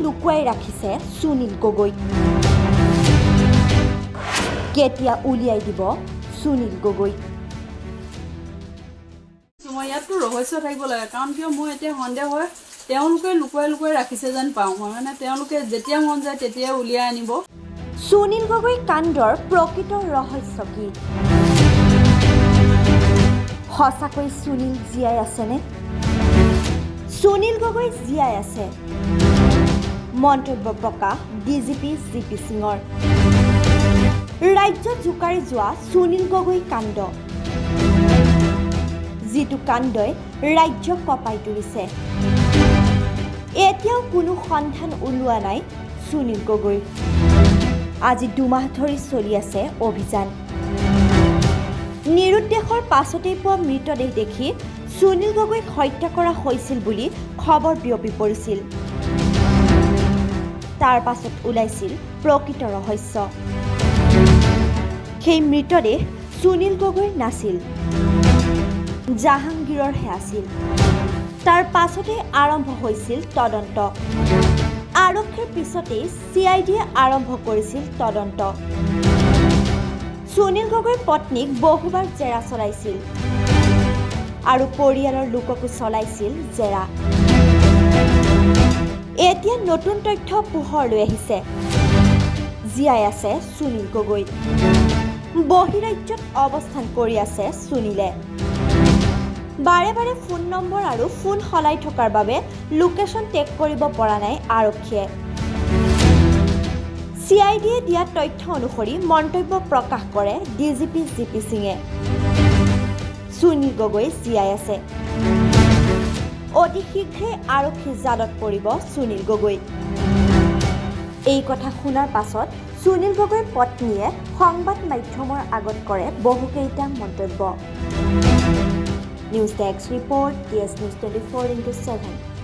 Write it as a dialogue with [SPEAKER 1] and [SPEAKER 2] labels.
[SPEAKER 1] লুকুৱাই ৰাখিছে সুনীল গগৈ কেতিয়া উলিয়াই দিব সুনীল গগৈ
[SPEAKER 2] মই ইয়াতো ৰহস্য থাকিব লাগে কাৰণ কিয় মই এতিয়া সন্দেহ হয় তেওঁলোকে লুকুৱাই ৰাখিছে যেন পাওঁ মই মানে তেওঁলোকে যেতিয়া মন যায় তেতিয়া উলিয়াই আনিব
[SPEAKER 1] সুনীল গগৈ কাণ্ডৰ প্ৰকৃত ৰহস্য কি সঁচাকৈ সুনীল জীয়াই আছেনে সুনীল গগৈ জীয়াই আছে মন্তব্য প্ৰকাশ ডিজিপি জিপি সিঙৰ ৰাজ্য জোকাৰি যোৱা সুনীল গগৈ কাণ্ড যিটো কাণ্ডই ৰাজ্যক কঁপাই তুলিছে এতিয়াও কোনো সন্ধান ওলোৱা নাই সুনীল গগৈ আজি 2 মাহ ধৰি চলি আছে অভিযান নিৰুদ্দেশৰ পাছতেই পোৱা মৃতদেহ দেখি সুনীল গগৈক হত্যা কৰা হৈছিল বুলি খবৰ বিয়পি পৰিছিল তাৰ পাছত ওলাইছিল প্ৰকৃত ৰহস্য সেই মৃতদেহ সুনীল গগৈ নাছিল জাহাংগীৰৰহে আছিল তাৰ পাছতে আৰম্ভ হৈছিল তদন্ত আৰক্ষীৰ পিছতেই CIDয়ে আৰম্ভ কৰিছিল তদন্ত সুনীল গগৈৰ পত্নীক বহুবাৰ জেৰা চলাইছিল আৰু পৰিয়ালৰ লোককো চলাইছিল জেৰা এতিয়া নতুন তথ্য পোহৰলৈ আহিছে জীয়াই আছে সুনীল গগৈ বহিৰাজ্যত অৱস্থান কৰি আছে সুনীলে বাৰে বাৰে ফোন নম্বৰ আৰু ফোন সলাই থকাৰ বাবে লোকেশ্যন টেগ কৰিব পৰা নাই আৰক্ষীয়ে CIDয়ে দিয়া তথ্য অনুসৰি মন্তব্য প্ৰকাশ কৰে ডিজিপি জিপি সিঙে সুনীল গগৈ জীয়াই আছে অতি শীঘ্ৰেই আৰক্ষীৰ জালত পৰিব সুনীল গগৈ এই কথা শুনাৰ পাছত সুনীল গগৈৰ পত্নীয়ে সংবাদ মাধ্যমৰ আগত কৰে বহুকেইটা মন্তব্য নিউজ ডেস্ক ৰিপৰ্ট latestnews 24/7